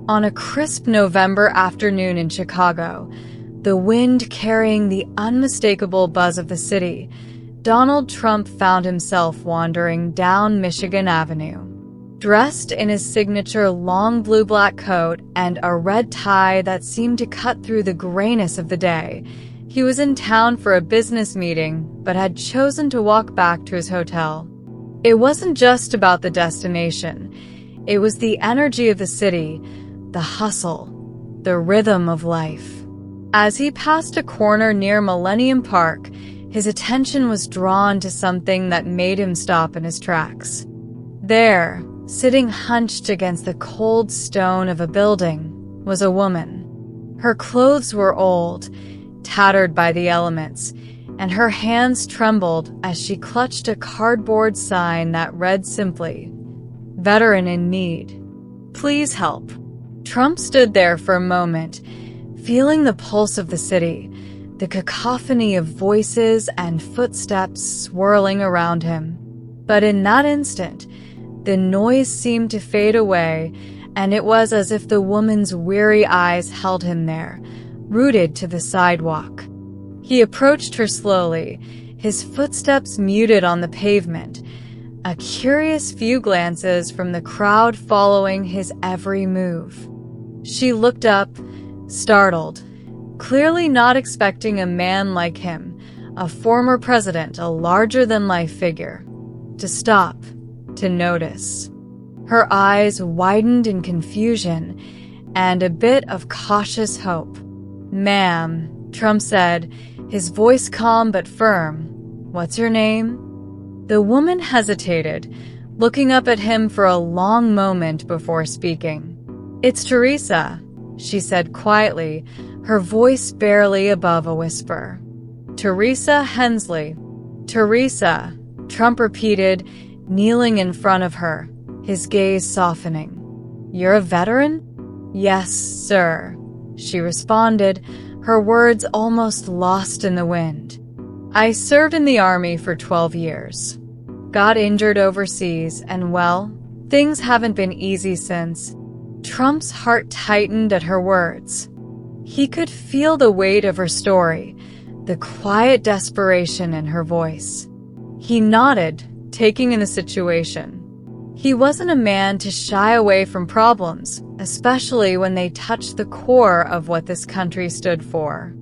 On a crisp November afternoon in Chicago, the wind carrying the unmistakable buzz of the city, Donald Trump found himself wandering down Michigan Avenue. Dressed in his signature long blue-black coat and a red tie that seemed to cut through the grayness of the day, he was in town for a business meeting but had chosen to walk back to his hotel. It wasn't just about the destination. It was the energy of the city, the hustle, the rhythm of life. As he passed a corner near Millennium Park, his attention was drawn to something that made him stop in his tracks. There, sitting hunched against the cold stone of a building, was a woman. Her clothes were old, tattered by the elements, and her hands trembled as she clutched a cardboard sign that read simply, "Veteran in Need. Please help." Trump stood there for a moment, feeling the pulse of the city, the cacophony of voices and footsteps swirling around him. But in that instant, the noise seemed to fade away, and it was as if the woman's weary eyes held him there, rooted to the sidewalk. He approached her slowly, his footsteps muted on the pavement, a curious few glances from the crowd following his every move. She looked up, startled, clearly not expecting a man like him, a former president, a larger-than-life figure, to stop, to notice. Her eyes widened in confusion and a bit of cautious hope. "Ma'am," Trump said, his voice calm but firm. "What's your name?" The woman hesitated, looking up at him for a long moment before speaking. "It's Teresa," she said quietly, her voice barely above a whisper. "Teresa Hensley." "Teresa," Trump repeated, kneeling in front of her, his gaze softening. "You're a veteran?" "Yes, sir," she responded, her words almost lost in the wind. "I served in the Army for 12 years. Got injured overseas, and well, things haven't been easy since." Trump's heart tightened at her words. He could feel the weight of her story, the quiet desperation in her voice. He nodded, taking in the situation. He wasn't a man to shy away from problems, especially when they touched the core of what this country stood for.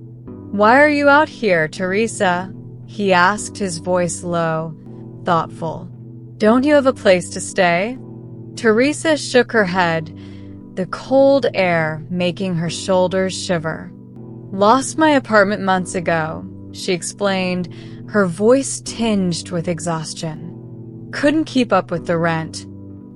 "Why are you out here, Teresa?" he asked, his voice low, thoughtful. "Don't you have a place to stay?" Teresa shook her head, the cold air making her shoulders shiver. "Lost my apartment months ago," she explained, her voice tinged with exhaustion. "Couldn't keep up with the rent.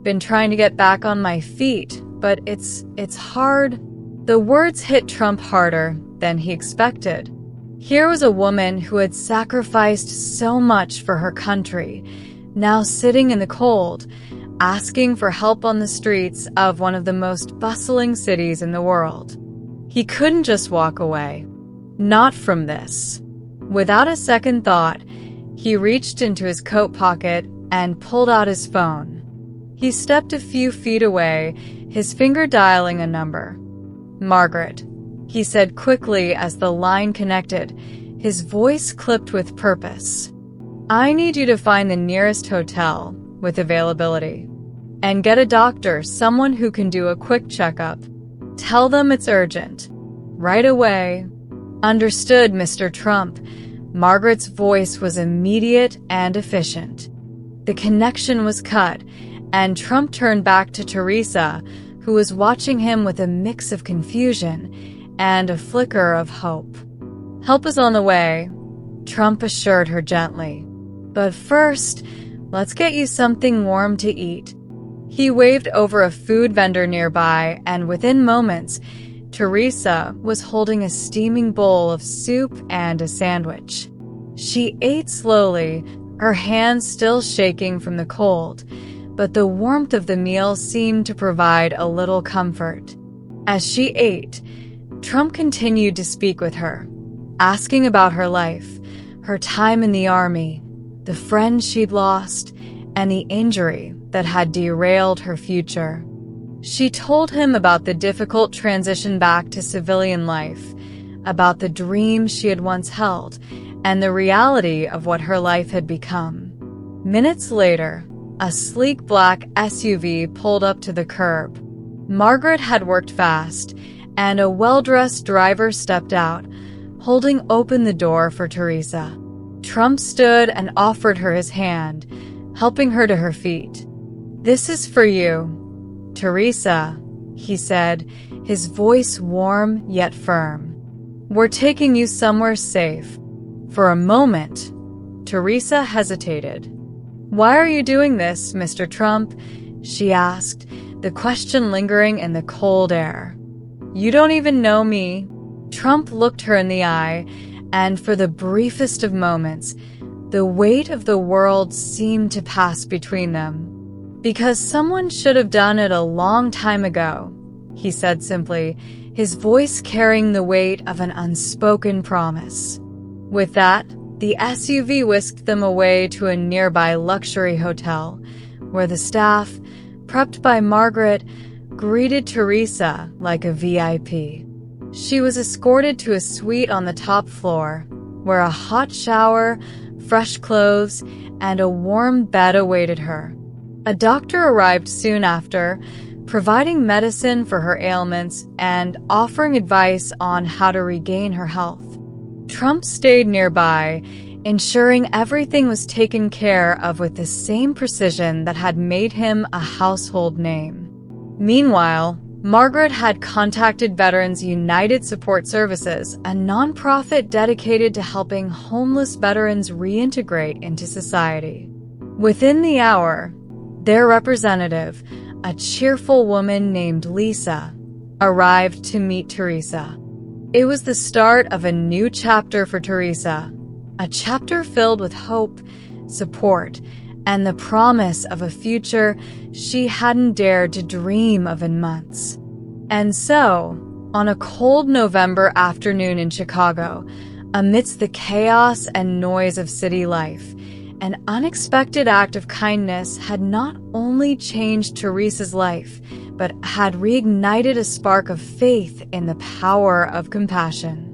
Been trying to get back on my feet, but it's hard." The words hit Trump harder than he expected. Here was a woman who had sacrificed so much for her country, now sitting in the cold, asking for help on the streets of one of the most bustling cities in the world. He couldn't just walk away. Not from this. Without a second thought, he reached into his coat pocket and pulled out his phone. He stepped a few feet away, his finger dialing a number. "Margaret," he said quickly as the line connected, his voice clipped with purpose. "I need you to find the nearest hotel with availability. And get a doctor, someone who can do a quick checkup. Tell them it's urgent. Right away." "Understood, Mr. Trump." Margaret's voice was immediate and efficient. The connection was cut, and Trump turned back to Teresa, who was watching him with a mix of confusion and a flicker of hope. "Help is on the way," Trump assured her gently. "But first, let's get you something warm to eat." He waved over a food vendor nearby, and within moments, Teresa was holding a steaming bowl of soup and a sandwich. She ate slowly, her hands still shaking from the cold, but the warmth of the meal seemed to provide a little comfort. As she ate, Trump continued to speak with her, asking about her life, her time in the Army, the friends she'd lost, and the injury that had derailed her future. She told him about the difficult transition back to civilian life, about the dreams she had once held, and the reality of what her life had become. Minutes later, a sleek black SUV pulled up to the curb. Margaret had worked fast, and a well-dressed driver stepped out, holding open the door for Teresa. Trump stood and offered her his hand, helping her to her feet. "This is for you, Teresa," he said, his voice warm yet firm. "We're taking you somewhere safe." For a moment, Teresa hesitated. "Why are you doing this, Mr. Trump?" she asked, the question lingering in the cold air. "You don't even know me." Trump looked her in the eye, and for the briefest of moments, the weight of the world seemed to pass between them. "Because someone should have done it a long time ago," he said simply, his voice carrying the weight of an unspoken promise. With that, the SUV whisked them away to a nearby luxury hotel, where the staff, prepped by Margaret, greeted Teresa like a VIP. She was escorted to a suite on the top floor, where a hot shower, fresh clothes, and a warm bed awaited her. A doctor arrived soon after, providing medicine for her ailments and offering advice on how to regain her health. Trump stayed nearby, ensuring everything was taken care of with the same precision that had made him a household name. Meanwhile, Margaret had contacted Veterans United Support Services, a nonprofit dedicated to helping homeless veterans reintegrate into society. Within the hour, their representative, a cheerful woman named Lisa, arrived to meet Teresa. It was the start of a new chapter for Teresa, a chapter filled with hope, support, and the promise of a future she hadn't dared to dream of in months. And so, on a cold November afternoon in Chicago, amidst the chaos and noise of city life, an unexpected act of kindness had not only changed Teresa's life, but had reignited a spark of faith in the power of compassion.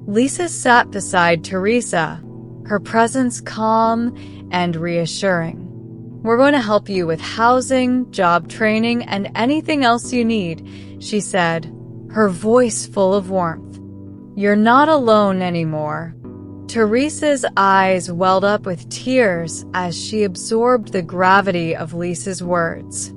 Lisa sat beside Teresa, her presence calm and reassuring. "We're going to help you with housing, job training, and anything else you need," she said, her voice full of warmth. "You're not alone anymore." Teresa's eyes welled up with tears as she absorbed the gravity of Lisa's words.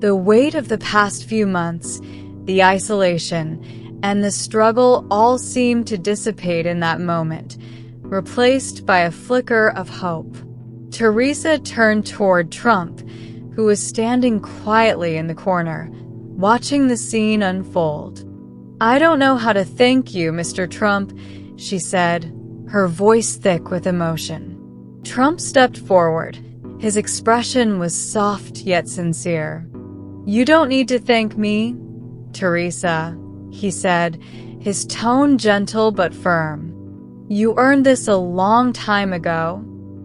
The weight of the past few months, the isolation, and the struggle all seemed to dissipate in that moment, replaced by a flicker of hope. Teresa turned toward Trump, who was standing quietly in the corner, watching the scene unfold. "I don't know how to thank you, Mr. Trump," she said, her voice thick with emotion. Trump stepped forward. His expression was soft yet sincere. "You don't need to thank me, Teresa," he said, his tone gentle but firm. "You earned this a long time ago."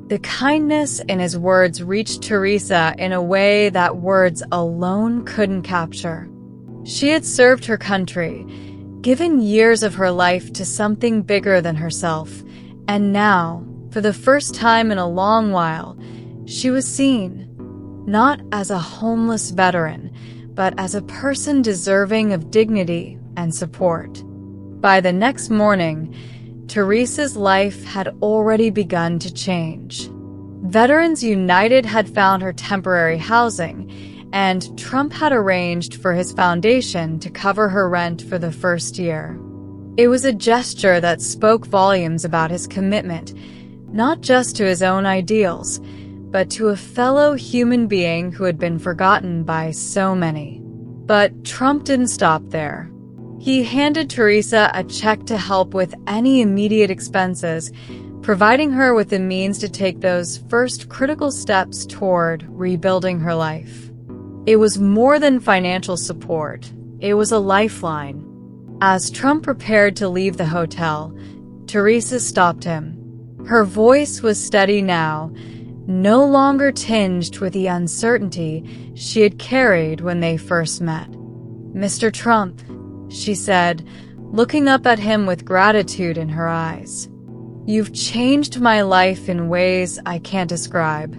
The kindness in his words reached Teresa in a way that words alone couldn't capture. She had served her country, given years of her life to something bigger than herself, and now, for the first time in a long while, she was seen, not as a homeless veteran, but as a person deserving of dignity and support. By the next morning, Teresa's life had already begun to change. Veterans United had found her temporary housing, and Trump had arranged for his foundation to cover her rent for the first year. It was a gesture that spoke volumes about his commitment, not just to his own ideals, but to a fellow human being who had been forgotten by so many. But Trump didn't stop there. He handed Teresa a check to help with any immediate expenses, providing her with the means to take those first critical steps toward rebuilding her life. It was more than financial support. It was a lifeline. As Trump prepared to leave the hotel, Teresa stopped him. Her voice was steady now, no longer tinged with the uncertainty she had carried when they first met. "Mr. Trump," she said, looking up at him with gratitude in her eyes, "you've changed my life in ways I can't describe.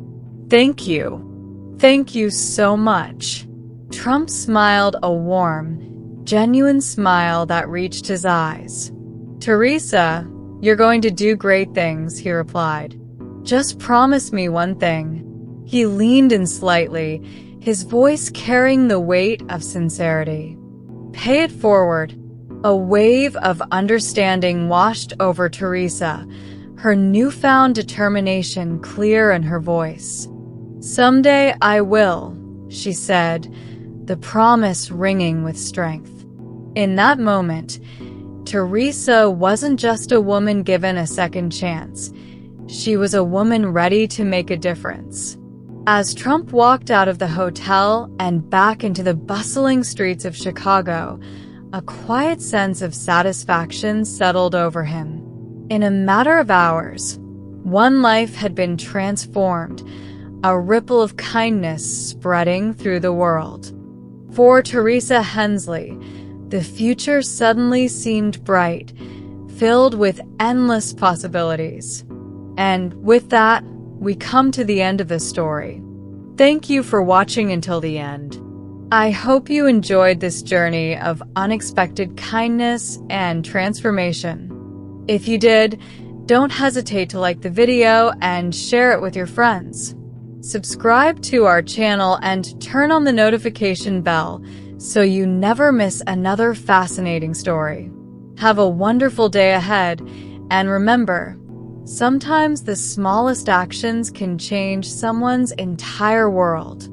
Thank you. Thank you so much." Trump smiled a warm, genuine smile that reached his eyes. "Teresa, you're going to do great things," he replied. "Just promise me one thing." He leaned in slightly, his voice carrying the weight of sincerity. "Pay it forward." A wave of understanding washed over Teresa, her newfound determination clear in her voice. "Someday I will," she said, the promise ringing with strength. In that moment, Teresa wasn't just a woman given a second chance. She was a woman ready to make a difference. As Trump walked out of the hotel and back into the bustling streets of Chicago, a quiet sense of satisfaction settled over him. In a matter of hours, one life had been transformed, a ripple of kindness spreading through the world. For Teresa Hensley, the future suddenly seemed bright, filled with endless possibilities. And with that, we come to the end of the story. Thank you for watching until the end. I hope you enjoyed this journey of unexpected kindness and transformation. If you did, don't hesitate to like the video and share it with your friends. Subscribe to our channel and turn on the notification bell so you never miss another fascinating story. Have a wonderful day ahead, and remember, sometimes the smallest actions can change someone's entire world.